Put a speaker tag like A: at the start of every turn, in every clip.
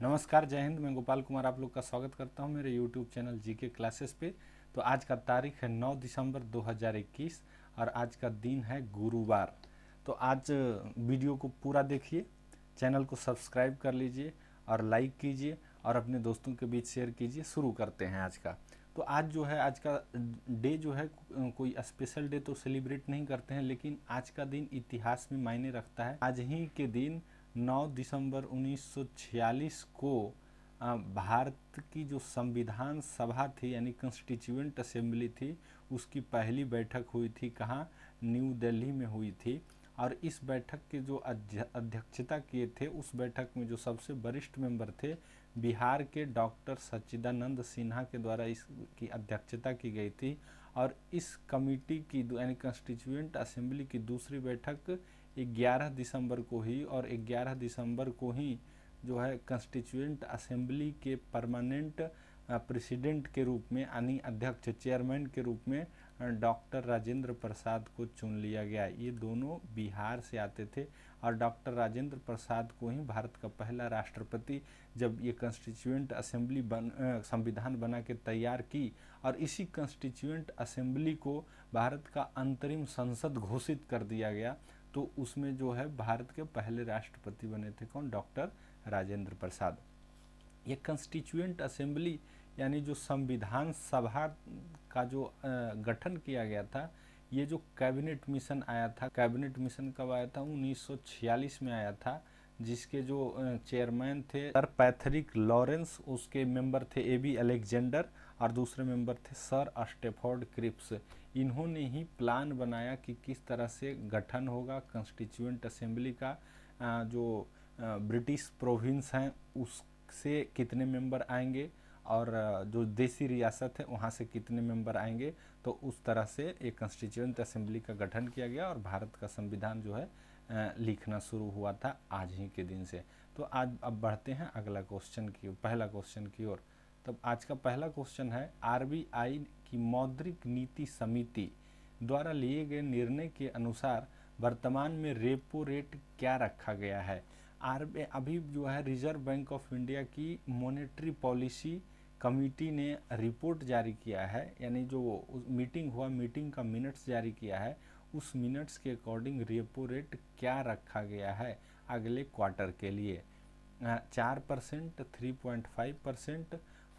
A: नमस्कार, जय हिंद। मैं गोपाल कुमार आप लोग का स्वागत करता हूं मेरे YouTube चैनल जीके क्लासेस पे। तो आज का तारीख है 9 दिसंबर 2021 और आज का दिन है गुरुवार। तो आज वीडियो को पूरा देखिए, चैनल को सब्सक्राइब कर लीजिए और लाइक कीजिए और अपने दोस्तों के बीच शेयर कीजिए। शुरू करते हैं आज का। तो आज जो है, आज का डे जो है, कोई स्पेशल डे तो सेलिब्रेट नहीं करते हैं, लेकिन आज का दिन इतिहास में मायने रखता है। आज ही के दिन 9 दिसंबर 1946 को भारत की जो संविधान सभा थी यानी कॉन्स्टिट्यूएंट असेंबली थी, उसकी पहली बैठक हुई थी। कहाँ? न्यू दिल्ली में हुई थी। और इस बैठक के जो अध्यक्षता किए थे, उस बैठक में जो सबसे वरिष्ठ मेंबर थे, बिहार के डॉक्टर सच्चिदानंद सिन्हा के द्वारा इसकी अध्यक्षता की गई थी। और इस कमेटी की यानी कॉन्स्टिट्यूएंट असेंबली की दूसरी बैठक 11 दिसंबर को ही, और 11 दिसंबर को ही जो है कॉन्स्टिट्यूएंट असेंबली के परमानेंट प्रेसिडेंट के रूप में यानी अध्यक्ष चेयरमैन के रूप में डॉक्टर राजेंद्र प्रसाद को चुन लिया गया। ये दोनों बिहार से आते थे और डॉक्टर राजेंद्र प्रसाद को ही भारत का पहला राष्ट्रपति, जब ये कॉन्स्टिट्यूएंट असेंबली संविधान बना के तैयार की और इसी कॉन्स्टिट्यूएंट असेंबली को भारत का अंतरिम संसद घोषित कर दिया गया, तो उसमें जो है भारत के पहले राष्ट्रपति बने थे कौन? डॉक्टर राजेंद्र प्रसाद। ये कॉन्स्टिट्यूएंट असेंबली यानी जो संविधान सभा का जो गठन किया गया था, ये जो कैबिनेट मिशन आया था, कैबिनेट मिशन कब आया था? 1946 में आया था, जिसके जो चेयरमैन थे सर पैथरिक लॉरेंस, उसके मेंबर थे एबी अलेक्जेंडर और दूसरे मेंबर थे सर स्टेफोर्ड क्रिप्स। इन्होंने ही प्लान बनाया कि किस तरह से गठन होगा कॉन्स्टिट्यूएंट असेंबली का। जो ब्रिटिश प्रोविंस हैं उससे कितने मेंबर आएंगे और जो देसी रियासत है वहाँ से कितने मेंबर आएंगे, तो उस तरह से एक कॉन्स्टिट्यूएंट असेंबली का गठन किया गया और भारत का संविधान जो है लिखना शुरू हुआ था आज ही के दिन से। तो आज अब बढ़ते हैं अगला क्वेश्चन की ओर, पहला क्वेश्चन की ओर। तब आज का पहला क्वेश्चन है, आरबीआई की मौद्रिक नीति समिति द्वारा लिए गए निर्णय के अनुसार वर्तमान में रेपो रेट क्या रखा गया है? अभी जो है रिजर्व बैंक ऑफ इंडिया की मॉनेटरी पॉलिसी कमेटी ने रिपोर्ट जारी किया है, यानी जो मीटिंग हुआ, मीटिंग का मिनट्स जारी किया है। उस मिनट्स के अकॉर्डिंग रेपो रेट क्या रखा गया है अगले क्वार्टर के लिए? 4%, 3.5%,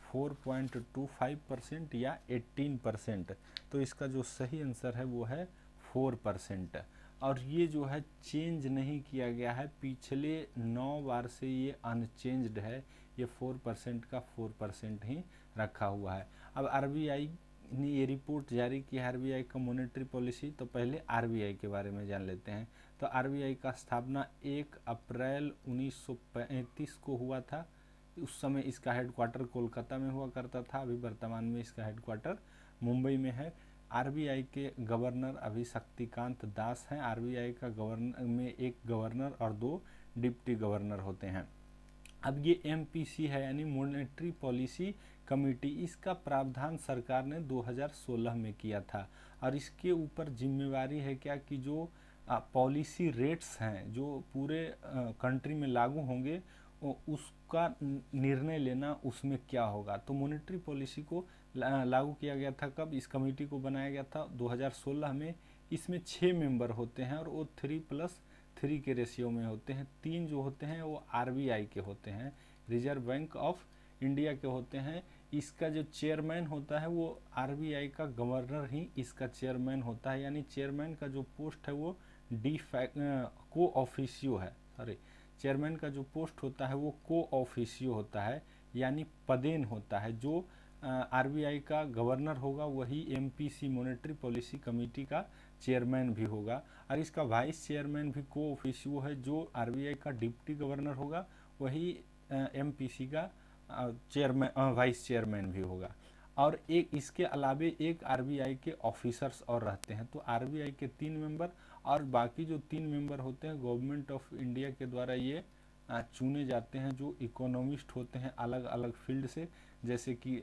A: 4.25% या 18%? तो इसका जो सही आंसर है वो है 4%। और ये जो है चेंज नहीं किया गया है, पिछले 9 बार से ये अनचेंज्ड है, ये 4% का 4% ही रखा हुआ है। अब आरबीआई ने ये रिपोर्ट जारी की है, आरबीआई का मॉनेटरी पॉलिसी। तो पहले आरबीआई के बारे में जान लेते हैं। तो आरबीआई का स्थापना 1 अप्रैल 1935 को हुआ था। उस समय इसका हेडक्वार्टर कोलकाता में हुआ करता था, अभी वर्तमान में इसका हेडक्वार्टर मुंबई में है। आरबीआई के गवर्नर अभी शक्तिकांत दास हैं। आरबीआई का गवर्नर में एक गवर्नर और 2 डिप्टी गवर्नर होते हैं। अब ये एमपीसी है यानी मॉनेटरी पॉलिसी कमेटी, इसका प्रावधान सरकार ने 2016 में किया था और इसके ऊपर जिम्मेवारी है क्या कि जो पॉलिसी रेट्स हैं जो पूरे कंट्री में लागू होंगे उसका निर्णय लेना, उसमें क्या होगा। तो मॉनेटरी पॉलिसी को लागू किया गया था कब? इस कमेटी को बनाया गया था 2016 में। इसमें 6 मेंबर होते हैं और वो 3+3 के रेशियो में होते हैं। 3 जो होते हैं वो आरबीआई के होते हैं, रिजर्व बैंक ऑफ इंडिया के होते हैं। इसका जो चेयरमैन होता है वो आरबीआई का गवर्नर ही इसका चेयरमैन होता है, यानी चेयरमैन का जो पोस्ट है वो को ऑफिशियो है, सॉरी, चेयरमैन का जो पोस्ट होता है वो को ऑफिशियो होता है, यानी पदेन होता है। जो आरबीआई का गवर्नर होगा वही एमपीसी मॉनेटरी पॉलिसी कमेटी का चेयरमैन भी होगा। और इसका वाइस चेयरमैन भी को ऑफिशियो है। जो आरबीआई का डिप्टी गवर्नर होगा वही एमपीसी का चेयरमैन, वाइस चेयरमैन भी होगा। और एक इसके अलावे एक आरबीआई के ऑफिसर्स और रहते हैं। तो आरबीआई के 3 मेंबर और बाकी जो 3 मेंबर होते हैं गवर्नमेंट ऑफ इंडिया के द्वारा ये चुने जाते हैं, जो इकोनॉमिस्ट होते हैं अलग अलग फील्ड से। जैसे कि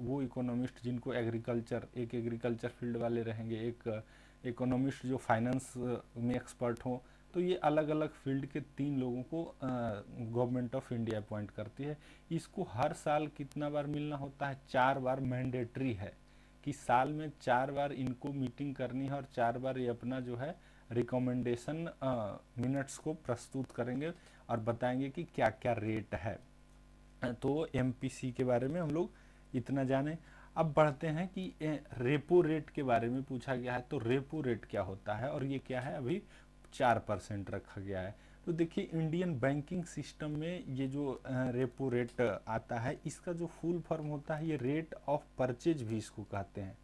A: वो इकोनॉमिस्ट जिनको एग्रीकल्चर फील्ड वाले रहेंगे, एक इकोनॉमिस्ट जो फाइनेंस में एक्सपर्ट हो, तो ये अलग अलग फील्ड के 3 लोगों को गवर्नमेंट ऑफ इंडिया अपॉइंट करती है। इसको हर साल कितना बार मिलना होता है? 4 बार मैंडेटरी है कि साल में 4 बार इनको मीटिंग करनी है और 4 बार ये अपना जो है रिकमेंडेशन मिनट्स को प्रस्तुत करेंगे और बताएंगे कि क्या क्या रेट है। तो एमपीसी के बारे में हम लोग इतना जाने। अब बढ़ते हैं कि रेपो रेट के बारे में पूछा गया है। तो रेपो रेट क्या होता है और ये क्या है? अभी 4% रखा गया है। तो देखिए इंडियन बैंकिंग सिस्टम में ये जो रेपो रेट आता है, इसका जो फुल फॉर्म होता है, ये रेट ऑफ परचेज भी इसको कहते हैं।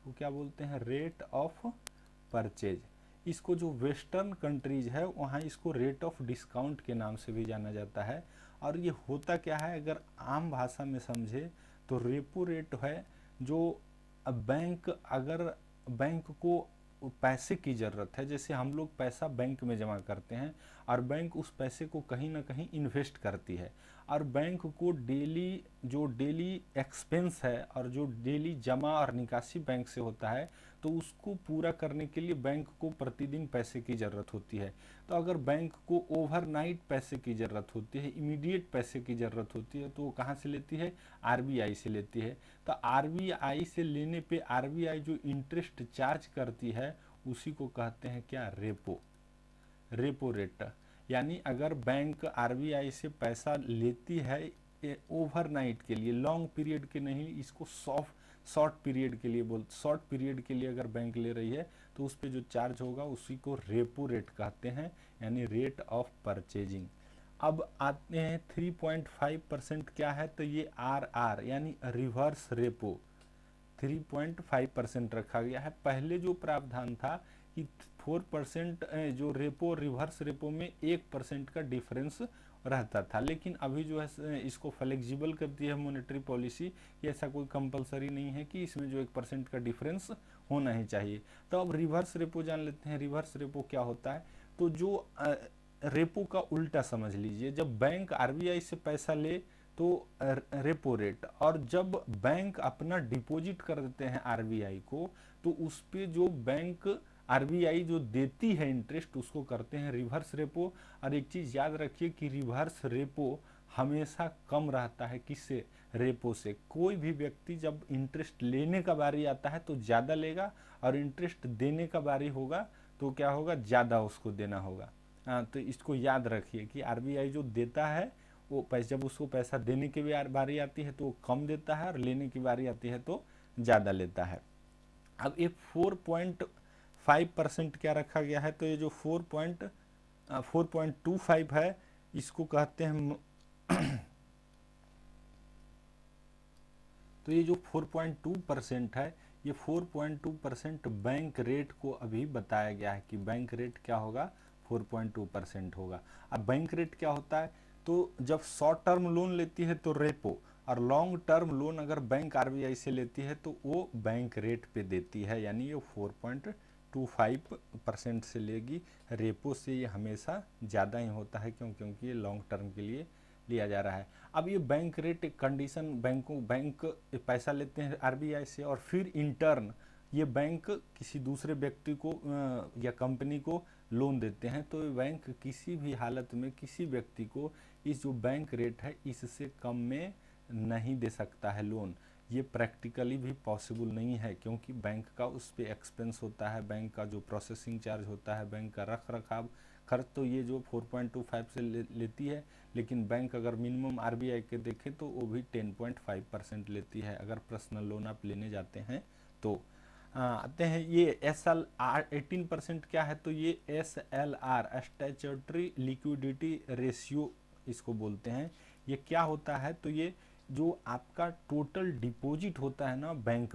A: वो क्या बोलते हैं? Rate of purchase. इसको जो वेस्टर्न कंट्रीज है वहाँ इसको रेट ऑफ डिस्काउंट के नाम से भी जाना जाता है। और ये होता क्या है, अगर आम भाषा में समझे तो रेपो रेट है जो अगर बैंक को पैसे की ज़रूरत है, जैसे हम लोग पैसा बैंक में जमा करते हैं और बैंक उस पैसे को कहीं ना कहीं इन्वेस्ट करती है, और बैंक को डेली एक्सपेंस है और जो डेली जमा और निकासी बैंक से होता है, तो उसको पूरा करने के लिए बैंक को प्रतिदिन पैसे की ज़रूरत होती है। तो अगर बैंक को ओवरनाइट पैसे की ज़रूरत होती है, इमीडिएट पैसे की ज़रूरत होती है, तो वो कहाँ से लेती है? आरबीआई से लेती है। तो आरबीआई से लेने पे आरबीआई जो इंटरेस्ट चार्ज करती है उसी को कहते हैं क्या? Repo rate. यानी अगर बैंक आरबीआई से पैसा लेती है ओवरनाइट के लिए, लॉन्ग पीरियड के नहीं, इसको शॉर्ट पीरियड के लिए शॉर्ट पीरियड के लिए अगर बैंक ले रही है तो उस पर जो चार्ज होगा उसी को रेपो रेट कहते हैं, यानी रेट ऑफ परचेजिंग। अब आते हैं 3.5% क्या है? तो ये आर यानी रिवर्स रेपो 3.5% रखा गया है। पहले जो प्रावधान था कि 4% जो रेपो रिवर्स रेपो में 1% का डिफरेंस रहता था, लेकिन अभी जो है इसको फ्लेक्सिबल कर दिया है मॉनेटरी पॉलिसी कि ऐसा कोई कंपलसरी नहीं है कि इसमें जो 1% का डिफरेंस होना ही चाहिए। तो अब रिवर्स रेपो जान लेते हैं। रिवर्स रेपो क्या होता है? तो जो रेपो का उल्टा समझ लीजिए, जब बैंक आरबीआई से पैसा ले तो रेपो रेट, और जब बैंक अपना डिपॉजिट कर देते हैं आरबीआई को तो उस पे जो बैंक आरबीआई जो देती है इंटरेस्ट उसको करते हैं रिवर्स रेपो। और एक चीज़ याद रखिए कि रिवर्स रेपो हमेशा कम रहता है किससे? रेपो से। कोई भी व्यक्ति जब इंटरेस्ट लेने का बारी आता है तो ज़्यादा लेगा, और इंटरेस्ट देने का बारी होगा तो क्या होगा? ज़्यादा उसको देना होगा। तो इसको याद रखिए कि आरबीआई जो देता है वो पैसा, जब उसको पैसा देने की बारी आती है तो वो कम देता है, और लेने की बारी आती है तो ज़्यादा लेता है। अब ये 4.5% क्या रखा गया है? तो ये जो 4.25 है इसको कहते हैं तो ये जो 4.2% है, ये 4.2% बैंक रेट को अभी बताया गया है कि बैंक रेट क्या होगा? 4.2% होगा। अब बैंक रेट क्या होता है? तो जब शॉर्ट टर्म लोन लेती है तो रेपो, और लॉन्ग टर्म लोन अगर बैंक आरबीआई से लेती है तो वो बैंक रेट पे देती है, यानी ये 4.25% से लेगी। रेपो से ये हमेशा ज़्यादा ही होता है, क्योंकि ये लॉन्ग टर्म के लिए लिया जा रहा है। अब ये बैंक रेट कंडीशन, बैंक पैसा लेते हैं आरबीआई से और फिर इंटर्न ये बैंक किसी दूसरे व्यक्ति को या कंपनी को लोन देते हैं, तो बैंक किसी भी हालत में किसी व्यक्ति को इस जो बैंक रेट है इससे कम में नहीं दे सकता है लोन। ये प्रैक्टिकली भी पॉसिबल नहीं है, क्योंकि बैंक का उस पर एक्सपेंस होता है, बैंक का जो प्रोसेसिंग चार्ज होता है, बैंक का रख रखाव खर्च, तो ये जो 4.25 से लेती है, लेकिन बैंक अगर मिनिमम आरबीआई के देखें तो वो भी 10.5% लेती है अगर पर्सनल लोन आप लेने जाते हैं तो। आते हैं ये SLR 18% क्या है? तो ये SLR स्टैट्यूटरी लिक्विडिटी रेशियो इसको बोलते हैं। ये क्या होता है? तो ये जो आपका टोटल डिपॉजिट होता है ना बैंक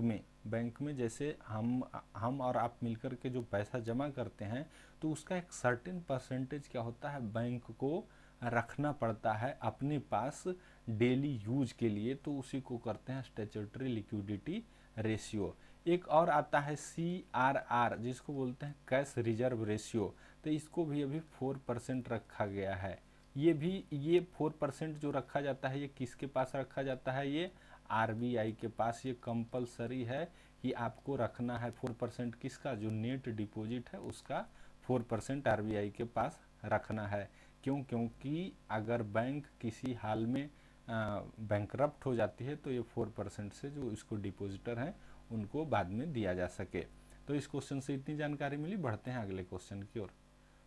A: में जैसे हम और आप मिलकर के जो पैसा जमा करते हैं तो उसका एक सर्टेन परसेंटेज क्या होता है? बैंक को रखना पड़ता है अपने पास डेली यूज के लिए, तो उसी को करते हैं स्टैट्यूटरी लिक्विडिटी रेशियो। एक और आता है CRR जिसको बोलते हैं कैश रिजर्व रेशियो, तो इसको भी अभी 4% रखा गया है। ये 4% जो रखा जाता है ये किसके पास रखा जाता है? ये आरबीआई के पास। ये कंपलसरी है कि आपको रखना है 4%। किसका? जो नेट डिपॉजिट है उसका 4% आरबीआई के पास रखना है। क्यों? क्योंकि अगर बैंक किसी हाल में बैंकरप्ट हो जाती है तो ये 4% से जो इसको डिपॉजिटर हैं उनको बाद में दिया जा सके। तो इस क्वेश्चन से इतनी जानकारी मिली। बढ़ते हैं अगले क्वेश्चन की ओर।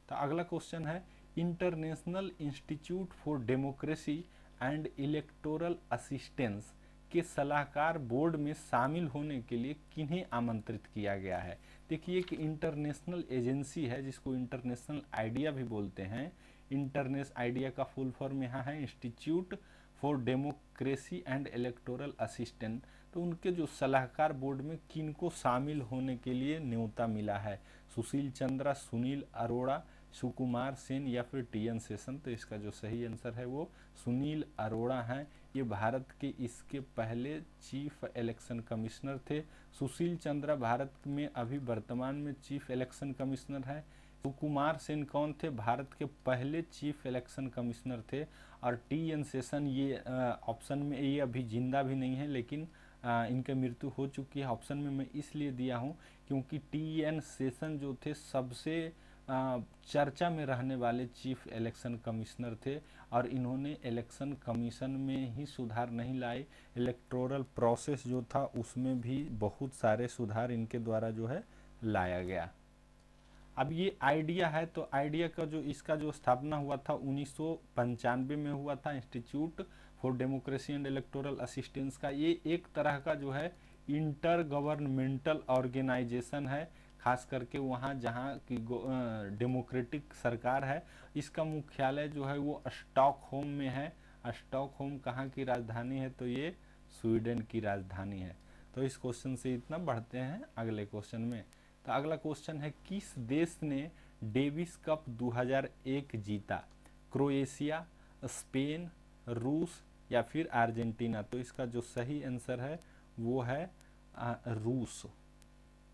A: तो अगला क्वेश्चन है, international institute for democracy and electoral assistance के सलाहकार बोर्ड में शामिल होने के लिए किन्हें आमंत्रित किया गया है? देखिए, एक इंटरनेशनल एजेंसी है जिसको इंटरनेशनल आइडिया भी बोलते हैं। इंटरनेशनल आइडिया का फुल फॉर्म यहाँ है institute for democracy and electoral assistant. तो उनके जो सलाहकार बोर्ड में किनको शामिल होने के लिए न्योता मिला है? सुशील चंद्रा, सुनील अरोड़ा, सुकुमार सेन या फिर टीएन शेषन? तो इसका जो सही आंसर है वो सुनील अरोड़ा हैं। ये भारत के इसके पहले चीफ इलेक्शन कमिश्नर थे। सुशील चंद्रा भारत में अभी वर्तमान में चीफ इलेक्शन कमिश्नर है। सुकुमार सेन कौन थे? भारत के पहले चीफ इलेक्शन कमिश्नर थे। और टीएन शेषन ये ऑप्शन में ये अभी जिंदा भी नहीं है, लेकिन इनकी मृत्यु हो चुकी है। ऑप्शन में मैं इसलिए दिया हूँ क्योंकि टीएन शेषन जो थे सबसे चर्चा में रहने वाले चीफ इलेक्शन कमिश्नर थे और इन्होंने इलेक्शन कमीशन में ही सुधार नहीं लाए, इलेक्टोरल प्रोसेस जो था उसमें भी बहुत सारे सुधार इनके द्वारा जो है लाया गया। अब ये आइडिया है, तो आइडिया का जो इसका जो स्थापना हुआ था 1995 में हुआ था, institute for democracy and electoral assistance का। ये एक तरह का जो है इंटर गवर्नमेंटल ऑर्गेनाइजेशन है, खास करके वहाँ जहाँ की डेमोक्रेटिक सरकार है। इसका मुख्यालय जो है वो स्टॉकहोम में है। स्टॉकहोम कहाँ की राजधानी है? तो ये स्वीडन की राजधानी है। तो इस क्वेश्चन से इतना। बढ़ते हैं अगले क्वेश्चन में। तो अगला क्वेश्चन है, किस देश ने डेविस कप 2001 जीता? क्रोएशिया, स्पेन, रूस या फिर अर्जेंटीना? तो इसका जो सही आंसर है वो है रूस।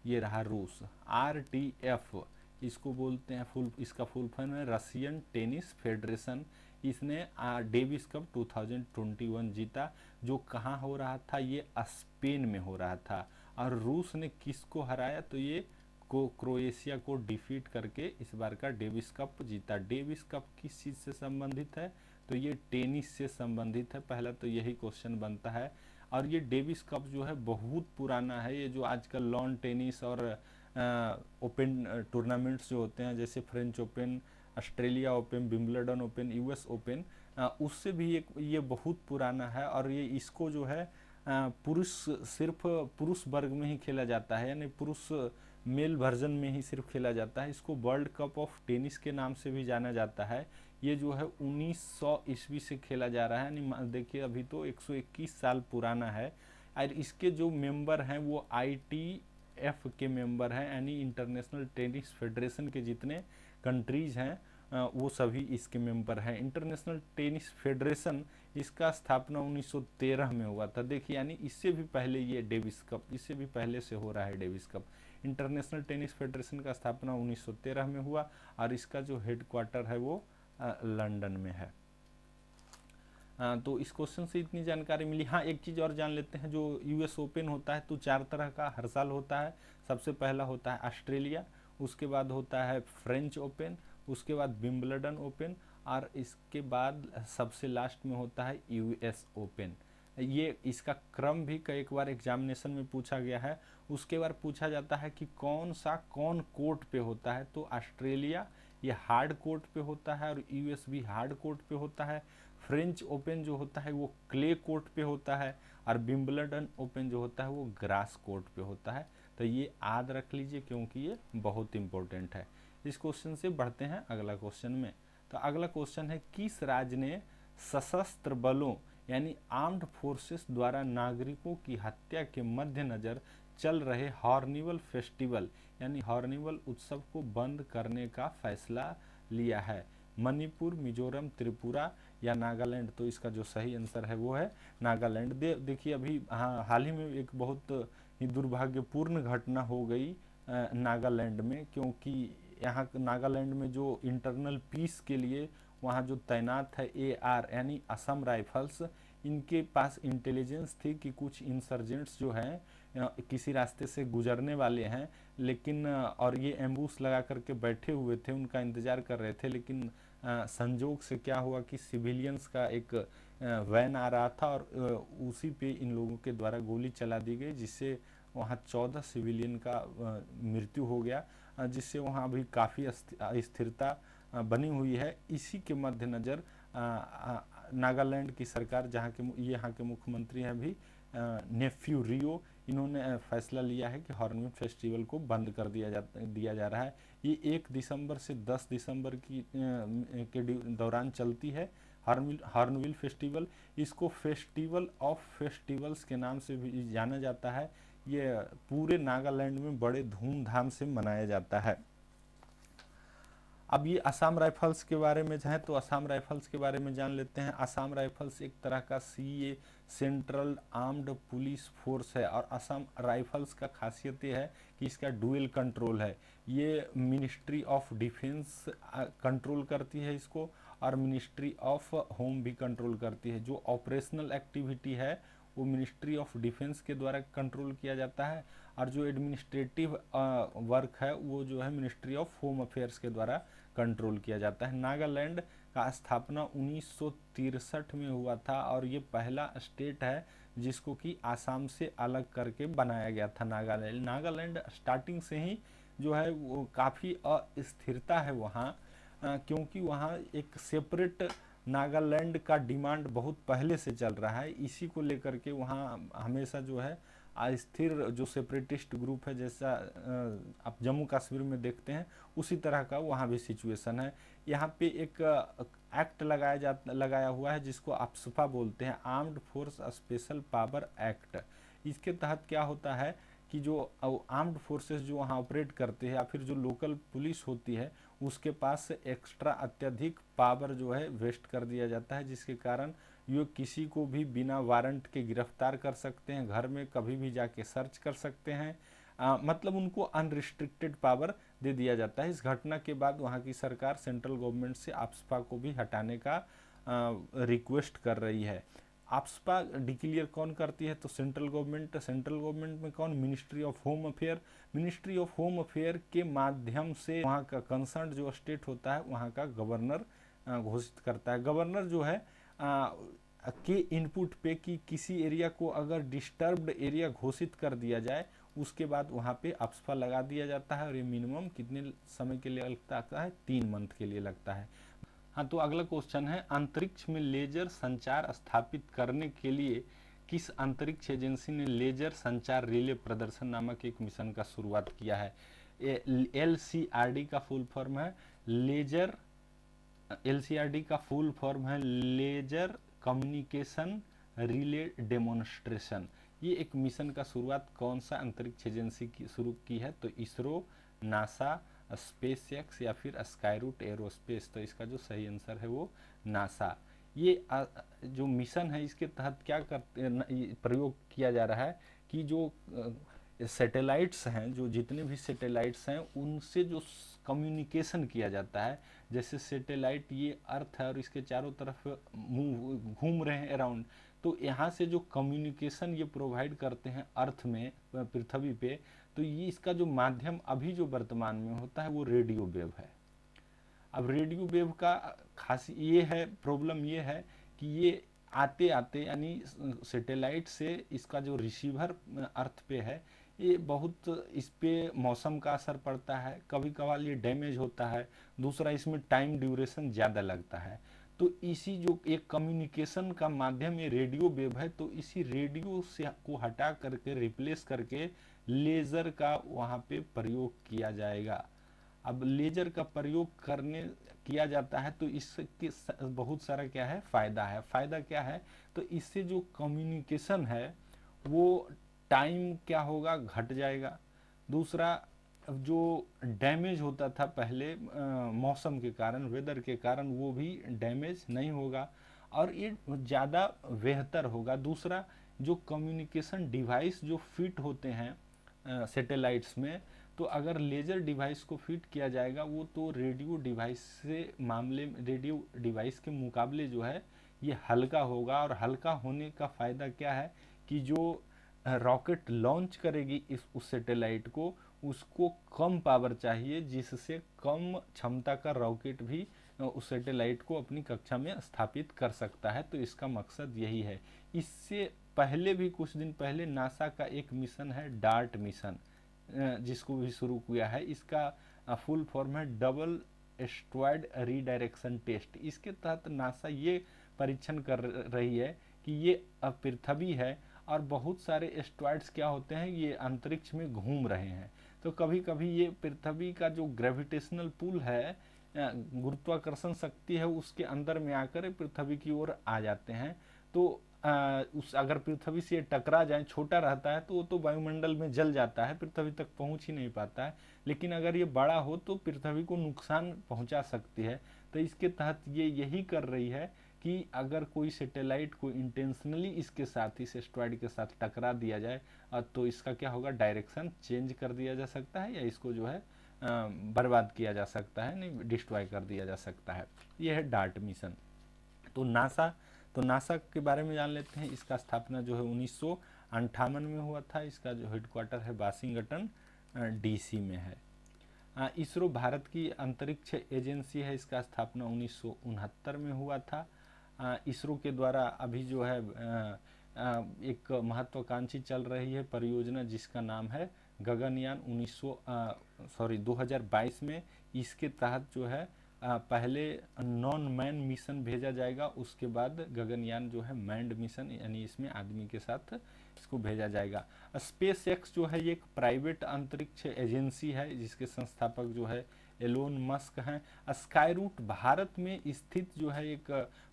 A: ये रहा रूस। RTF इसको बोलते हैं, इसका फुल फॉर्म है रशियन टेनिस फेडरेशन। इसने डेविस कप 2021 जीता, जो कहाँ हो रहा था? ये स्पेन में हो रहा था। और रूस ने किसको हराया? तो ये क्रोएशिया को डिफीट करके इस बार का डेविस कप जीता। डेविस कप किस चीज़ से संबंधित है? तो ये टेनिस से संबंधित है। पहला तो यही क्वेश्चन बनता है। और ये डेविस कप जो है बहुत पुराना है। ये जो आजकल लॉन टेनिस और ओपन टूर्नामेंट्स जो होते हैं, जैसे French open, Australia open, Wimbledon open, US open, उससे भी ये बहुत पुराना है। और ये इसको जो है पुरुष सिर्फ पुरुष वर्ग में ही खेला जाता है, यानी पुरुष मेल वर्जन में ही सिर्फ खेला जाता है। इसको वर्ल्ड कप ऑफ टेनिस के नाम से भी जाना जाता है। ये जो है 1900 ईस्वी से खेला जा रहा है, यानी देखिए अभी तो 121 साल पुराना है। और इसके जो मेंबर हैं वो ITF के मेंबर हैं, यानी इंटरनेशनल टेनिस फेडरेशन के जितने कंट्रीज हैं वो सभी इसके मेंबर हैं। इंटरनेशनल टेनिस फेडरेशन, इसका स्थापना 1913 में हुआ था। देखिए, यानी इससे भी पहले ये डेविस कप, इससे भी पहले से हो रहा है Davis cup. International tennis federation का स्थापना 1913 में हुआ और इसका जो हेडक्वार्टर है वो लंदन में है। तो इस क्वेश्चन से इतनी जानकारी मिली। हाँ, एक चीज़ और जान लेते हैं, जो US ओपन होता है तो 4 तरह का हर साल होता है। सबसे पहला होता है ऑस्ट्रेलिया, उसके बाद होता है फ्रेंच ओपन, उसके बाद विंबलडन ओपन और इसके बाद सबसे लास्ट में होता है US ओपन। ये इसका क्रम भी कई बार एग्जामिनेशन में पूछा गया है। उसके बाद पूछा जाता है कि कौन कोर्ट पे होता है? तो ऑस्ट्रेलिया ये हार्ड कोर्ट पे होता है और US भी हार्ड कोर्ट पे होता है। फ्रेंच ओपन जो होता है वो क्ले कोर्ट पे होता है और विंबलडन ओपन जो होता है वो ग्रास कोर्ट पे होता है। तो ये याद रख लीजिए क्योंकि ये बहुत इंपॉर्टेंट है। इस क्वेश्चन से बढ़ते हैं अगला क्वेश्चन में। तो अगला क्वेश्चन है, किस राज्य ने सशस्त्र बलों यानी आर्म्ड फोर्सेस द्वारा नागरिकों की हत्या के मद्देनजर चल रहे हॉर्निवल फेस्टिवल यानी हॉर्निवल उत्सव को बंद करने का फैसला लिया है? मणिपुर, मिजोरम, त्रिपुरा या नागालैंड? तो इसका जो सही आंसर है वो है नागालैंड। देखिए अभी हाल ही में एक बहुत ही दुर्भाग्यपूर्ण घटना हो गई नागालैंड में, क्योंकि यहाँ नागालैंड में जो इंटरनल पीस के लिए वहाँ जो तैनात है AR यानी असम राइफल्स, इनके पास इंटेलिजेंस थी कि कुछ इंसर्जेंट्स जो हैं किसी रास्ते से गुजरने वाले हैं, लेकिन और ये एम्बूस लगा करके बैठे हुए थे, उनका इंतज़ार कर रहे थे, लेकिन संजोग से क्या हुआ कि सिविलियंस का एक वैन आ रहा था और उसी पे इन लोगों के द्वारा गोली चला दी गई, जिससे वहाँ 14 सिविलियन का मृत्यु हो गया, जिससे वहाँ अभी काफ़ी अस्थिरता बनी हुई है। इसी के मद्देनज़र नागालैंड की सरकार, जहाँ के यहाँ के मुख्यमंत्री हैं अभी नेफ्यू रियो, इन्होंने फैसला लिया है कि हॉर्नबिल फेस्टिवल को बंद कर दिया जा रहा है। ये 1 दिसंबर से 10 दिसंबर के दौरान चलती है हॉर्नबिल फेस्टिवल। इसको फेस्टिवल ऑफ फेस्टिवल्स के नाम से भी जाना जाता है। ये पूरे नागालैंड में बड़े धूमधाम से मनाया जाता है। अब ये असम राइफल्स के बारे में है, तो असम राइफल्स के बारे में जान लेते हैं। असम राइफल्स एक तरह का CA central armed police force है, और असम राइफल्स का खासियत ये है कि इसका डुअल कंट्रोल है। ये मिनिस्ट्री ऑफ डिफेंस कंट्रोल करती है इसको, और मिनिस्ट्री ऑफ होम भी कंट्रोल करती है। जो ऑपरेशनल एक्टिविटी है वो मिनिस्ट्री ऑफ डिफेंस के द्वारा कंट्रोल किया जाता है, और जो एडमिनिस्ट्रेटिव वर्क है वो जो है मिनिस्ट्री ऑफ होम अफेयर्स के द्वारा कंट्रोल किया जाता है। नागालैंड का स्थापना 1963 में हुआ था, और ये पहला स्टेट है जिसको कि आसाम से अलग करके बनाया गया था। नागालैंड स्टार्टिंग से ही जो है वो काफ़ी अस्थिरता है वहाँ, क्योंकि वहाँ एक सेपरेट नागालैंड का डिमांड बहुत पहले से चल रहा है। इसी को लेकर के वहाँ हमेशा जो है अस्थिर जो सेपरेटिस्ट ग्रुप है, जैसा आप जम्मू कश्मीर में देखते हैं, उसी तरह का वहाँ भी सिचुएशन है। यहाँ पे एक एक्ट लगाया हुआ है जिसको अप्सपा बोलते हैं, armed force special power act. इसके तहत क्या होता है कि जो आर्म्ड फोर्सेस जो वहाँ ऑपरेट करते हैं, या फिर जो लोकल पुलिस होती है, उसके पास एक्स्ट्रा अत्यधिक पावर जो है वेस्ट कर दिया जाता है, जिसके कारण ये किसी को भी बिना वारंट के गिरफ्तार कर सकते हैं, घर में कभी भी जाके सर्च कर सकते हैं। मतलब उनको अनरिस्ट्रिक्टेड पावर दे दिया जाता है। इस घटना के बाद वहाँ की सरकार सेंट्रल गवर्नमेंट से अप्सपा को भी हटाने का रिक्वेस्ट कर रही है। अप्सपा डिक्लेयर कौन करती है? तो सेंट्रल गवर्नमेंट में कौन? Ministry of home affair. Ministry of home affair के माध्यम से वहाँ का कंसर्न जो स्टेट होता है वहाँ का गवर्नर घोषित करता है। गवर्नर जो है के इनपुट पे कि किसी एरिया को अगर डिस्टर्ब्ड एरिया घोषित कर दिया जाए, उसके बाद वहाँ पे अप्सपा लगा दिया जाता है, और ये मिनिमम कितने समय के लिए लगता है? 3 मंथ के लिए लगता है। हाँ, तो अगला क्वेश्चन है, अंतरिक्ष में लेजर संचार स्थापित करने के लिए किस अंतरिक्ष एजेंसी ने लेजर संचार रिले प्रदर्शन नामक एक मिशन का शुरुआत किया है? LCRD का फुल फॉर्म है लेजर कम्युनिकेशन रिले डेमोन्स्ट्रेशन। ये एक मिशन का शुरुआत कौन सा अंतरिक्ष एजेंसी की शुरू की है? तो इसरो, नासा, स्पेस एक्स या फिर स्काईरूट एरोस्पेस। तो इसका जो सही आंसर है वो नासा। ये जो मिशन है इसके तहत क्या प्रयोग किया जा रहा है कि जो सैटेलाइट्स हैं, जो जितने भी सैटेलाइट्स हैं, उनसे जो कम्युनिकेशन किया जाता है, जैसे सैटेलाइट ये अर्थ है और इसके चारों तरफ घूम रहे हैं अराउंड, तो यहाँ से जो कम्युनिकेशन ये प्रोवाइड करते हैं अर्थ में, पृथ्वी पे, तो ये इसका जो माध्यम अभी जो वर्तमान में होता है वो रेडियो वेव है। अब रेडियो वेव का खास ये है, प्रॉब्लम ये है कि ये आते आते यानी सैटेलाइट से इसका जो रिसीवर अर्थ पे है, ये बहुत इस पे मौसम का असर पड़ता है, कभी कभार ये डैमेज होता है, दूसरा इसमें टाइम ड्यूरेशन ज़्यादा लगता है। तो इसी जो एक कम्युनिकेशन का माध्यम ये रेडियो वेव है, तो इसी रेडियो से को हटा करके रिप्लेस करके लेज़र का वहाँ पे प्रयोग किया जाएगा। अब लेज़र का प्रयोग किया जाता है तो इसके बहुत सारा क्या है फ़ायदा है। फ़ायदा क्या है? तो इससे जो कम्युनिकेशन है वो टाइम क्या होगा, घट जाएगा। दूसरा, जो डैमेज होता था पहले मौसम के कारण, वेदर के कारण, वो भी डैमेज नहीं होगा और ये ज़्यादा बेहतर होगा। दूसरा, जो कम्युनिकेशन डिवाइस जो फिट होते हैं सैटेलाइट्स में, तो अगर लेज़र डिवाइस को फिट किया जाएगा वो तो रेडियो डिवाइस के मुकाबले जो है ये हल्का होगा। और हल्का होने का फ़ायदा क्या है कि जो रॉकेट लॉन्च करेगी उस सैटेलाइट को, उसको कम पावर चाहिए, जिससे कम क्षमता का रॉकेट भी उस सैटेलाइट को अपनी कक्षा में स्थापित कर सकता है। तो इसका मकसद यही है। इससे पहले भी कुछ दिन पहले नासा का एक मिशन है डार्ट मिशन, जिसको भी शुरू किया है। इसका फुल फॉर्म है डबल एस्ट्रॉयड रीडायरेक्शन टेस्ट। इसके तहत नासा ये परीक्षण कर रही है कि ये पृथ्वी है और बहुत सारे एस्ट्रॉयड्स क्या होते हैं, ये अंतरिक्ष में घूम रहे हैं। तो कभी कभी ये पृथ्वी का जो ग्रेविटेशनल पुल है, गुरुत्वाकर्षण शक्ति है, उसके अंदर में आकर पृथ्वी की ओर आ जाते हैं। तो उस अगर पृथ्वी से टकरा जाए, छोटा रहता है तो वो तो वायुमंडल में जल जाता है, पृथ्वी तक पहुंच ही नहीं पाता है। लेकिन अगर ये बड़ा हो तो पृथ्वी को नुकसान पहुंचा सकती है। तो इसके तहत ये यही कर रही है कि अगर कोई सैटेलाइट को इंटेंशनली इसके साथ, इस एस्ट्रॉयड के साथ टकरा दिया जाए, तो इसका क्या होगा, डायरेक्शन चेंज कर दिया जा सकता है, या इसको जो है बर्बाद किया जा सकता है, नहीं डिस्ट्रॉय कर दिया जा सकता है। ये है डार्ट मिशन। तो नासा के बारे में जान लेते हैं। इसका स्थापना जो है 1958 में हुआ था। इसका जो हेडक्वार्टर है वाशिंगटन डीसी में है। इसरो भारत की अंतरिक्ष एजेंसी है। इसका स्थापना 1969 में हुआ था। इसरो के द्वारा अभी जो है एक महत्वाकांक्षी चल रही है परियोजना, जिसका नाम है गगनयान 2022 में। इसके तहत जो है पहले नॉन मैन मिशन भेजा जाएगा, उसके बाद गगनयान जो है मैंड मिशन, यानी इसमें आदमी के साथ इसको भेजा जाएगा। स्पेस एक्स जो है ये एक प्राइवेट अंतरिक्ष एजेंसी है, जिसके संस्थापक जो है एलोन मस्क हैं। स्काईरूट भारत में स्थित जो है एक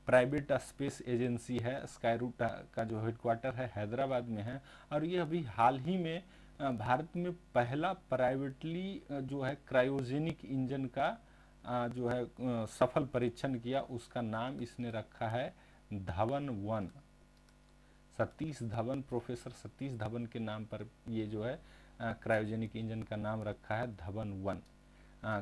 A: प्राइवेट स्पेस एजेंसी है। स्काईरूट का जो हेडक्वार्टर है हैदराबाद में है, और ये अभी हाल ही में भारत में पहला प्राइवेटली जो है क्रायोजेनिक इंजन का जो है सफल परीक्षण किया। उसका नाम इसने रखा है धवन 1। सतीश धवन, प्रोफेसर सतीश धवन के नाम पर ये जो है क्रायोजेनिक इंजन का नाम रखा है धवन 1।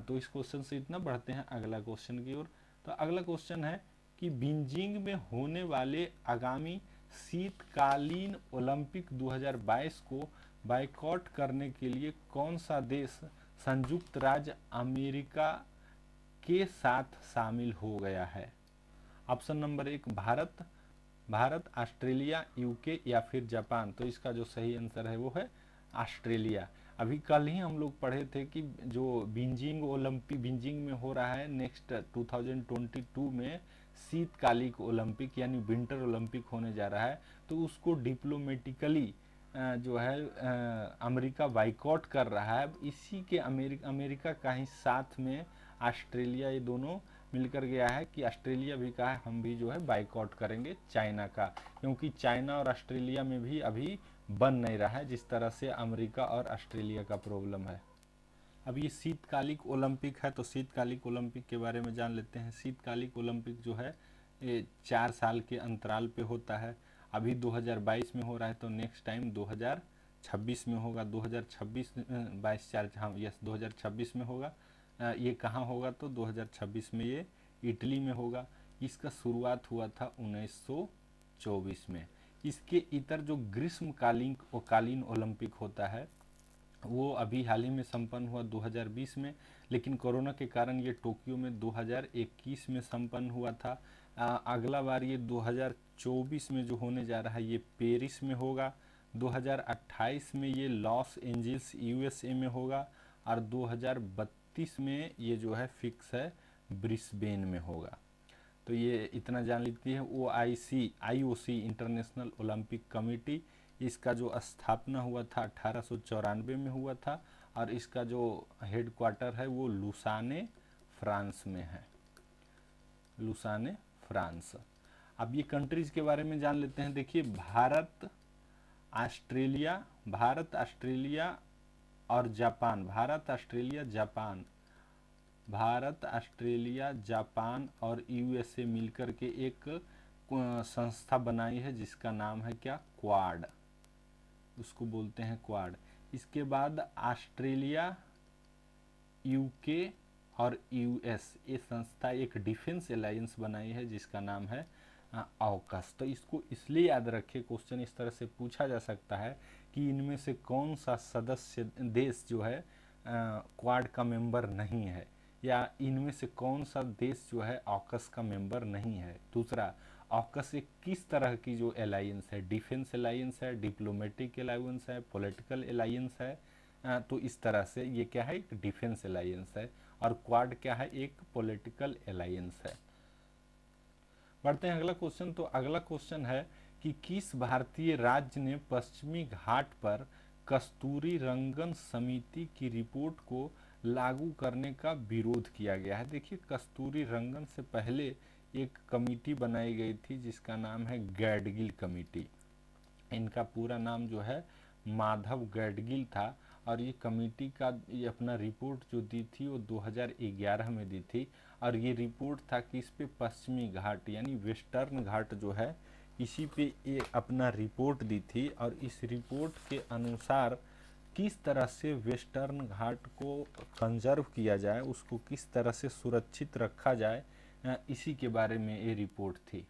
A: तो इस क्वेश्चन से इतना बढ़ते हैं अगला क्वेश्चन की ओर। तो अगला क्वेश्चन है कि बीजिंग में होने वाले आगामी शीतकालीन ओलंपिक 2022 को बाइकआउट करने के लिए कौन सा देश संयुक्त राज्य अमेरिका के साथ शामिल हो गया है? Option number 1 Bharat, Australia, UK या फिर जापान। तो इसका जो सही आंसर है वो है ऑस्ट्रेलिया। अभी कल ही हम लोग पढ़े थे कि जो बीजिंग में हो रहा है नेक्स्ट 2022 में शीतकालिक ओलंपिक यानी विंटर ओलंपिक होने जा रहा है, तो उसको डिप्लोमेटिकली जो है अमेरिका बाइकआउट कर रहा है। इसी के अमेरिका का ही साथ में ऑस्ट्रेलिया, ये दोनों मिलकर गया है कि ऑस्ट्रेलिया भी कहा है हम भी जो है बाइकआउट करेंगे चाइना का, क्योंकि चाइना और ऑस्ट्रेलिया में भी अभी बन नहीं रहा है जिस तरह से अमेरिका और ऑस्ट्रेलिया का प्रॉब्लम है। अब ये शीतकालिक ओलंपिक है, तो शीतकालिक ओलंपिक के बारे में जान लेते हैं। शीतकालिक ओलंपिक जो है ये 4 साल के अंतराल पे होता है। अभी 2022 में हो रहा है, तो नेक्स्ट टाइम 2026 में होगा। 2026 22 4 हाँ यस 2026 में होगा। ये कहाँ होगा? तो 2026 में ये इटली में होगा। इसका शुरुआत हुआ था 1924 में। इसके इतर जो ग्रीष्मकालीन ओलंपिक होता है वो अभी हाल ही में संपन्न हुआ 2020 में, लेकिन कोरोना के कारण ये टोक्यो में 2021 में संपन्न हुआ था। अगला बार ये 2024 में जो होने जा रहा है ये पेरिस में होगा। 2028 में ये लॉस एंजल्स यूएसए में होगा, और 2032 में ये जो है फिक्स है ब्रिस्बेन में होगा। तो ये इतना जान लीजिए है। आईओसी इंटरनेशनल ओलंपिक कमेटी, इसका जो स्थापना हुआ था 1894 में हुआ था, और इसका जो हेडक्वार्टर है वो लुसाने फ्रांस में है। Lausanne France. अब ये कंट्रीज के बारे में जान लेते हैं। देखिए भारत, ऑस्ट्रेलिया और जापान। भारत, ऑस्ट्रेलिया, जापान और यूएसए मिलकर के एक संस्था बनाई है जिसका नाम है क्या? क्वाड। उसको बोलते हैं क्वाड। इसके बाद ऑस्ट्रेलिया, यूके और यूएस, ये संस्था एक डिफेंस अलायंस बनाई है जिसका नाम है ऑकस। तो इसको इसलिए याद रखें, क्वेश्चन इस तरह से पूछा जा सकता है कि इनमें से कौन सा सदस्य देश जो है क्वाड का मेंबर नहीं है, या इनमें से कौन सा देश जो है ऑकस का मेंबर नहीं है। दूसरा, ऑकस एक किस तरह की जो अलायंस है, डिफेंस अलायंस है, डिप्लोमेटिक अलायंस है, पॉलिटिकल अलायंस है। तो इस तरह से ये क्या है, एक डिफेंस अलायंस है, और क्वाड क्या है, एक पॉलिटिकल अलायंस है। बढ़ते हैं अगला क्वेश्चन। तो अगला क्वेश्चन है कि किस भारतीय राज्य ने पश्चिमी घाट पर कस्तूरी रंगन समिति की रिपोर्ट को लागू करने का विरोध किया गया है। देखिए, कस्तूरी रंगन से पहले एक कमेटी बनाई गई थी जिसका नाम है गैडगिल कमेटी। इनका पूरा नाम जो है माधव गैडगिल था, और ये कमेटी का ये अपना रिपोर्ट जो दी थी वो 2011 में दी थी। और ये रिपोर्ट था कि इस पे पश्चिमी घाट यानी वेस्टर्न घाट जो है इसी पे ये अपना रिपोर्ट दी थी। और इस रिपोर्ट के अनुसार किस तरह से वेस्टर्न घाट को कंजर्व किया जाए, उसको किस तरह से सुरक्षित रखा जाए, इसी के बारे में ये रिपोर्ट थी।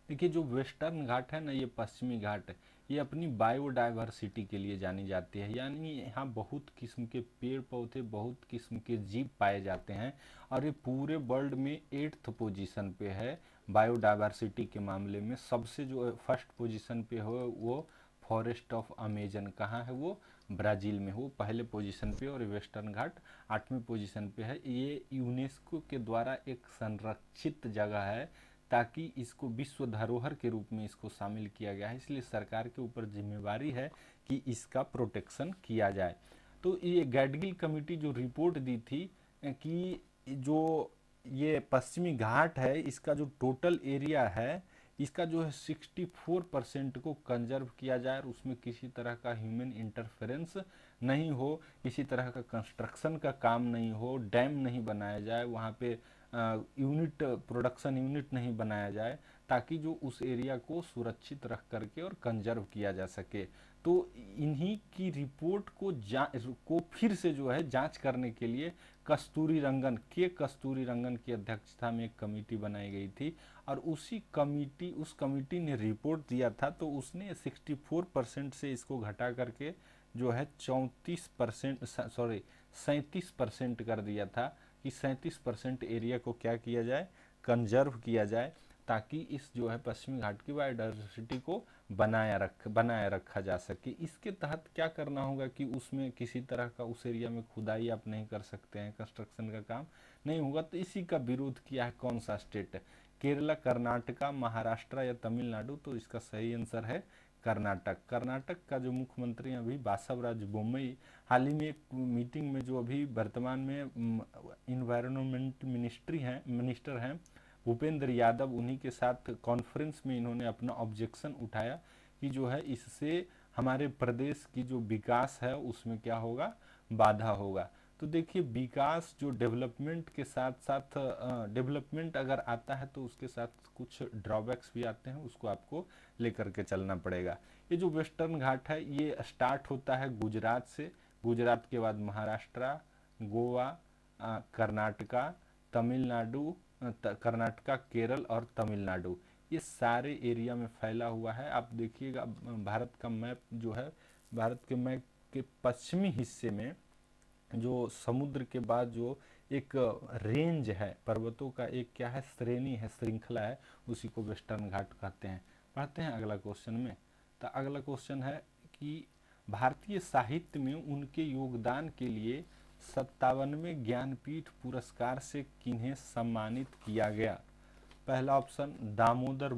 A: देखिए, जो वेस्टर्न घाट है ना, ये पश्चिमी घाट है, ये अपनी बायोडाइवर्सिटी के लिए जानी जाती है। यानी यहाँ बहुत किस्म के पेड़ पौधे, बहुत किस्म के जीव पाए जाते हैं, और ये पूरे वर्ल्ड में 8th पोजीशन पे है बायोडाइवर्सिटी के मामले में। सबसे जो फर्स्ट पोजीशन पे हो वो फॉरेस्ट ऑफ अमेजन कहाँ है, वो ब्राज़ील में, वो पहले पोजीशन पे, और वेस्टर्न घाट 8वीं पोजीशन पे है। ये यूनेस्को के द्वारा एक संरक्षित जगह है, ताकि इसको विश्व धरोहर के रूप में इसको शामिल किया गया है, इसलिए सरकार के ऊपर जिम्मेवारी है कि इसका प्रोटेक्शन किया जाए। तो ये गैडगिल कमेटी जो रिपोर्ट दी थी कि जो ये पश्चिमी घाट है इसका जो टोटल एरिया है इसका जो है 64% को कंजर्व किया जाए, और उसमें किसी तरह का ह्यूमन इंटरफेरेंस नहीं हो, किसी तरह का कंस्ट्रक्शन का काम नहीं हो, डैम नहीं बनाया जाए, वहाँ पे यूनिट प्रोडक्शन यूनिट नहीं बनाया जाए, ताकि जो उस एरिया को सुरक्षित रख करके और कंजर्व किया जा सके। तो इन्हीं की रिपोर्ट को फिर से जो है जांच करने के लिए कस्तूरी रंगन की अध्यक्षता में एक कमेटी बनाई गई थी, और उस कमेटी ने रिपोर्ट दिया था, तो उसने 64% से इसको घटा करके जो है 37% कर दिया था कि 37% एरिया को क्या किया जाए, कंजर्व किया जाए, ताकि इस जो है पश्चिमी घाट की बायोडाइवर्सिटी को बनाया रखा जा सके। इसके तहत क्या करना होगा कि उसमें किसी तरह का उस एरिया में खुदाई आप नहीं कर सकते हैं, कंस्ट्रक्शन का काम नहीं होगा। तो इसी का विरोध किया है कौन सा स्टेट है, केरला, कर्नाटका, महाराष्ट्र या तमिलनाडु। तो इसका सही आंसर है कर्नाटक। कर्नाटक का जो मुख्यमंत्री हैं अभी बासवराज बोम्मई, हाल ही में एक मीटिंग में जो अभी वर्तमान में इन्वायरमेंट मिनिस्टर हैं भूपेंद्र यादव, उन्हीं के साथ कॉन्फ्रेंस में इन्होंने अपना ऑब्जेक्शन उठाया कि जो है इससे हमारे प्रदेश की जो विकास है उसमें क्या होगा, बाधा होगा। तो देखिए, विकास जो डेवलपमेंट के साथ साथ डेवलपमेंट अगर आता है तो उसके साथ कुछ ड्रॉबैक्स भी आते हैं, उसको आपको लेकर के चलना पड़ेगा। ये जो वेस्टर्न घाट है ये स्टार्ट होता है गुजरात से, गुजरात के बाद महाराष्ट्र, गोवा, कर्नाटका, तमिलनाडु, कर्नाटका, केरल और तमिलनाडु, ये सारे एरिया में फैला हुआ है। आप देखिएगा भारत का मैप जो है, भारत के मैप के पश्चिमी हिस्से में जो समुद्र के बाद जो एक रेंज है, पर्वतों का एक क्या है, श्रेणी है, श्रृंखला है, उसी को वेस्टर्न घाट कहते हैं। पढ़ते हैं अगला क्वेश्चन में। तो अगला क्वेश्चन है कि भारतीय साहित्य में उनके योगदान के लिए 57वें ज्ञानपीठ पुरस्कार से किन्हें सम्मानित किया गया। पहला ऑप्शन दामोदर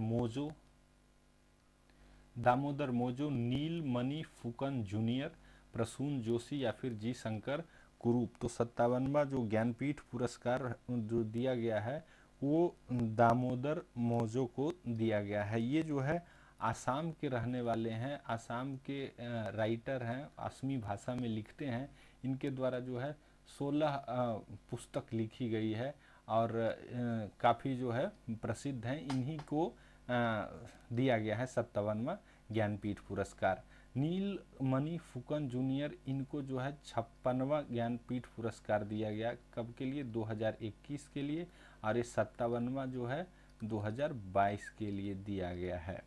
A: मोजो, नीलमणि फुकन जूनियर, प्रसून जोशी या फिर जी शंकर कुरूप। तो 57वां जो ज्ञानपीठ पुरस्कार जो दिया गया है वो दामोदर मोजो को दिया गया है। ये जो है आसाम के रहने वाले हैं, आसाम के राइटर हैं, असमी भाषा में लिखते हैं। इनके द्वारा जो है 16 पुस्तक लिखी गई है, और काफ़ी जो है प्रसिद्ध हैं। इन्हीं को दिया गया है 57वां ज्ञानपीठ पुरस्कार। नीलमणि फुकन जूनियर, इनको जो है 56वां ज्ञानपीठ पुरस्कार दिया गया, कब के लिए, 2021 के लिए। और ये 57वां जो है 2022 के लिए दिया गया है।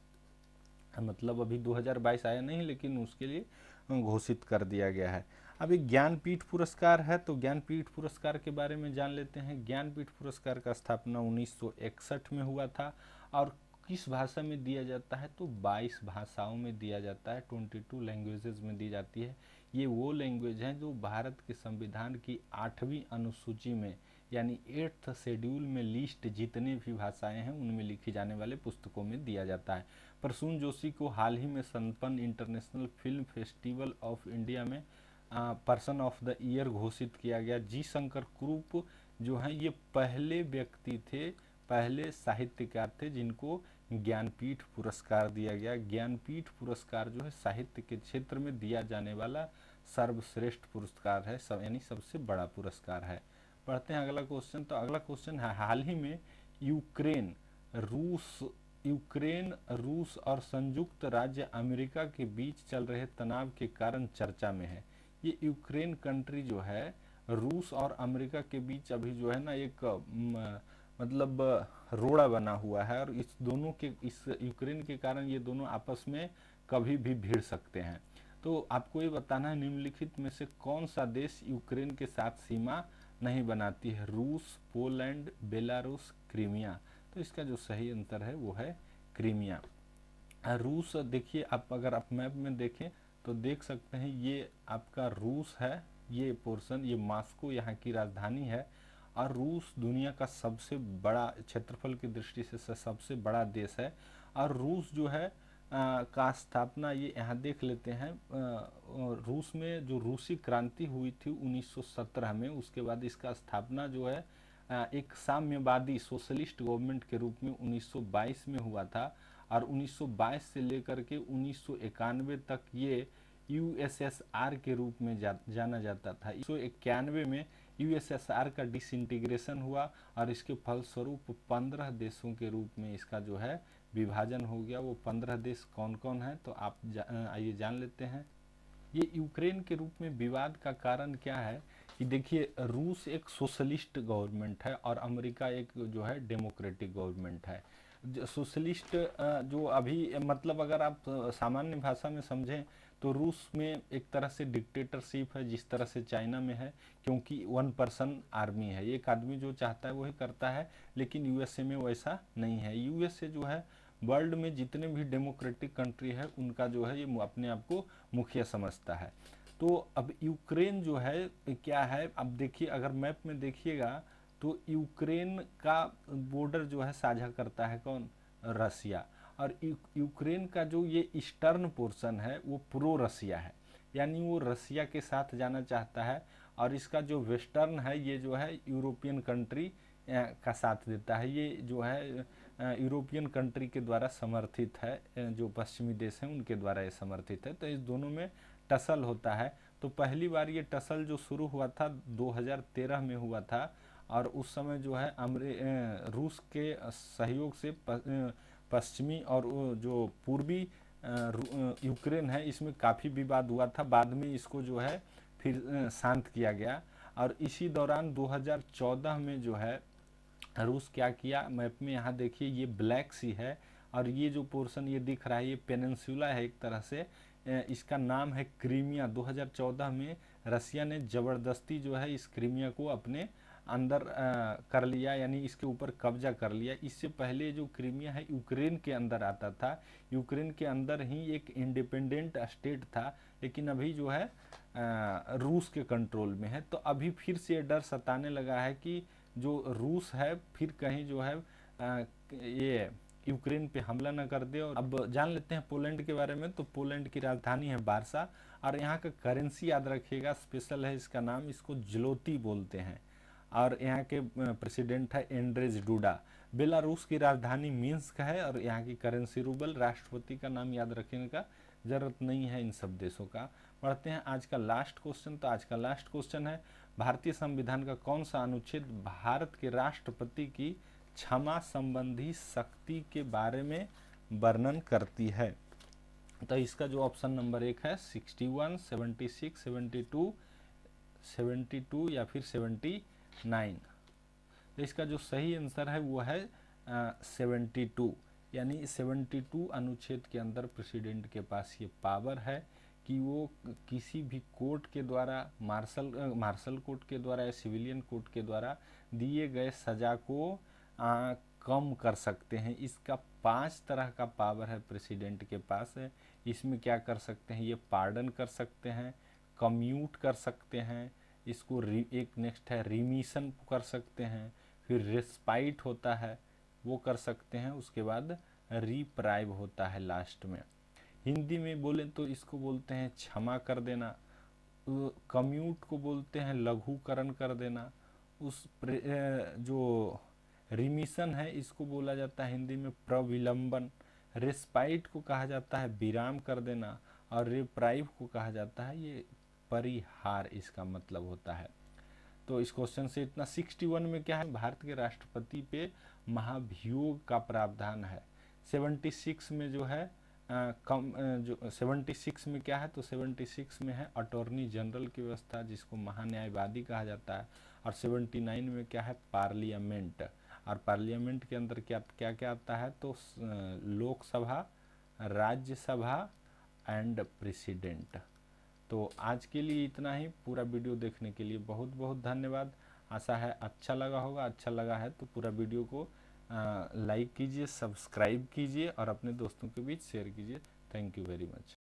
A: मतलब अभी 2022 आया नहीं, लेकिन उसके लिए घोषित कर दिया गया है। अब एक ज्ञानपीठ पुरस्कार है, तो ज्ञानपीठ पुरस्कार के बारे में जान लेते हैं। ज्ञानपीठ पुरस्कार का स्थापना 1961 में हुआ था और किस भाषा में दिया जाता है, तो 22 भाषाओं में दिया जाता है, 22 लैंग्वेजेस में दी जाती है। ये वो लैंग्वेज हैं जो भारत के संविधान की 8वीं अनुसूची में यानी 8th शेड्यूल में लिस्ट जितने भी भाषाएं हैं उनमें लिखी जाने वाले पुस्तकों में दिया जाता है। प्रसून जोशी को हाल ही में संपन्न international film festival of India में पर्सन ऑफ द ईयर घोषित किया गया। जी शंकर कुरूप जो हैं ये पहले व्यक्ति थे, पहले साहित्यकार थे जिनको ज्ञानपीठ पुरस्कार दिया गया। ज्ञानपीठ पुरस्कार जो है साहित्य के क्षेत्र में दिया जाने वाला सर्वश्रेष्ठ पुरस्कार है, यानी सबसे बड़ा पुरस्कार है। पढ़ते हैं अगला क्वेश्चन। तो अगला क्वेश्चन है, हाल ही में यूक्रेन रूस और संयुक्त राज्य अमेरिका के बीच चल रहे तनाव के कारण चर्चा में है। ये यूक्रेन कंट्री जो है रूस और अमेरिका के बीच अभी जो है ना एक मतलब रोड़ा बना हुआ है और इस यूक्रेन के कारण ये दोनों आपस में कभी भी भिड़ सकते हैं। तो आपको ये बताना है निम्नलिखित में से कौन सा देश यूक्रेन के साथ सीमा नहीं बनाती है। रूस, पोलैंड, बेलारूस, क्रीमिया। तो इसका जो सही आंसर है वो है क्रीमिया। रूस देखिए, आप अगर आप मैप में देखें तो देख सकते हैं ये आपका रूस है, ये पोर्शन, ये मॉस्को यहाँ की राजधानी है। और रूस दुनिया का सबसे बड़ा क्षेत्रफल की दृष्टि से सबसे बड़ा देश है। और रूस जो है का स्थापना ये यहाँ देख लेते हैं। रूस में जो रूसी क्रांति हुई थी 1917 में, उसके बाद इसका स्थापना जो है एक साम्यवादी सोशलिस्ट गवर्नमेंट के रूप में 1922 में हुआ था। और 1922 से लेकर के 1991 तक ये यूएसएसआर के रूप में जाना जाता था। 1991 में यूएसएसआर का डिसइंटीग्रेशन हुआ और इसके फलस्वरूप 15 देशों के रूप में इसका जो है विभाजन हो गया। वो 15 देश कौन कौन है, तो आप आइए जान लेते हैं। ये यूक्रेन के रूप में विवाद का कारण क्या है कि देखिए, रूस एक सोशलिस्ट गवर्नमेंट है और अमेरिका एक जो है डेमोक्रेटिक गवर्नमेंट है। सोशलिस्ट जो अभी मतलब अगर आप सामान्य भाषा में समझें तो रूस में एक तरह से डिक्टेटरशिप है जिस तरह से चाइना में है, क्योंकि 1 पर्सन आर्मी है, एक आदमी जो चाहता है वही करता है। लेकिन यूएसए में वैसा नहीं है। यूएसए जो है वर्ल्ड में जितने भी डेमोक्रेटिक कंट्री है उनका जो है ये अपने आप को मुखिया समझता है। तो अब यूक्रेन जो है क्या है, अब देखिए अगर मैप में देखिएगा तो यूक्रेन का बॉर्डर जो है साझा करता है कौन, रसिया। और यूक्रेन का जो ये ईस्टर्न पोर्शन है वो प्रो रसिया है, यानी वो रसिया के साथ जाना चाहता है। और इसका जो वेस्टर्न है ये जो है यूरोपियन कंट्री का साथ देता है। ये जो है यूरोपियन कंट्री के द्वारा समर्थित है, जो पश्चिमी देश हैं उनके द्वारा ये समर्थित है। तो इस दोनों में टसल होता है। तो पहली बार ये टसल जो शुरू हुआ था 2013 में हुआ था और उस समय जो है रूस के सहयोग से पश्चिमी और जो पूर्वी यूक्रेन है इसमें काफ़ी विवाद हुआ था। बाद में इसको जो है फिर शांत किया गया। और इसी दौरान 2014 में जो है रूस क्या किया, मैप में यहाँ देखिए ये ब्लैक सी है और ये जो पोर्शन ये दिख रहा है ये पेनिनसुला है एक तरह से, इसका नाम है क्रीमिया। 2014 में रसिया ने ज़बरदस्ती जो है इस क्रीमिया को अपने अंदर कर लिया, यानी इसके ऊपर कब्जा कर लिया। इससे पहले जो क्रीमिया है यूक्रेन के अंदर आता था, यूक्रेन के अंदर ही एक इंडिपेंडेंट स्टेट था, लेकिन अभी जो है रूस के कंट्रोल में है। तो अभी फिर से डर सताने लगा है कि जो रूस है फिर कहीं जो है ये यूक्रेन पे हमला न कर दे। और अब जान लेते हैं पोलैंड के बारे में। तो पोलैंड की राजधानी है वार्सा और यहाँ का करेंसी याद रखिएगा, स्पेशल है इसका नाम, इसको ज्लोती बोलते हैं। और यहाँ के प्रेसिडेंट है एंड्रेज डूडा। बेलारूस की राजधानी मिन्स्क है और यहाँ की करेंसी रूबल। राष्ट्रपति का नाम याद रखने का जरूरत नहीं है इन सब देशों का। पढ़ते हैं आज का लास्ट क्वेश्चन। तो आज का लास्ट क्वेश्चन है, भारतीय संविधान का कौन सा अनुच्छेद भारत के राष्ट्रपति की क्षमा संबंधी शक्ति के बारे में वर्णन करती है। तो इसका जो ऑप्शन नंबर 1 है 61, 76, 72 या फिर 79। तो इसका जो सही आंसर है वो है 72, यानी 72 अनुच्छेद के अंदर प्रेसिडेंट के पास ये पावर है कि वो किसी भी कोर्ट के द्वारा, मार्शल कोर्ट के द्वारा या सिविलियन कोर्ट के द्वारा दिए गए सज़ा को कम कर सकते हैं। इसका 5 तरह का पावर है प्रेसिडेंट के पास है। इसमें क्या कर सकते हैं, ये पार्डन कर सकते हैं, कम्यूट कर सकते हैं, इसको एक नेक्स्ट है रिमिशन कर सकते हैं, फिर रेस्पाइट होता है वो कर सकते हैं, उसके बाद रिप्राइव होता है लास्ट में। हिंदी में बोले तो इसको बोलते हैं क्षमा कर देना, कम्यूट को बोलते हैं लघुकरण कर देना, जो रिमिशन है इसको बोला जाता है हिंदी में प्रविलंबन, रेस्पाइट को कहा जाता है विराम कर देना, और रिप्राइव को कहा जाता है ये परिहार, इसका मतलब होता है। तो इस क्वेश्चन से इतना। 61 में क्या है, भारत के राष्ट्रपति पे महाभियोग का प्रावधान है। 76 में जो है जो 76 में क्या है, तो 76 में है अटॉर्नी जनरल की व्यवस्था जिसको महान्यायवादी कहा जाता है। और 79 में क्या है, पार्लियामेंट। और पार्लियामेंट के अंदर क्या क्या क्या आता है, तो लोकसभा, राज्यसभा एंड प्रेसिडेंट। तो आज के लिए इतना ही। पूरा वीडियो देखने के लिए बहुत बहुत धन्यवाद। आशा है अच्छा लगा होगा। अच्छा लगा है तो पूरा वीडियो को लाइक कीजिए, सब्सक्राइब कीजिए और अपने दोस्तों के बीच शेयर कीजिए। Thank you very much.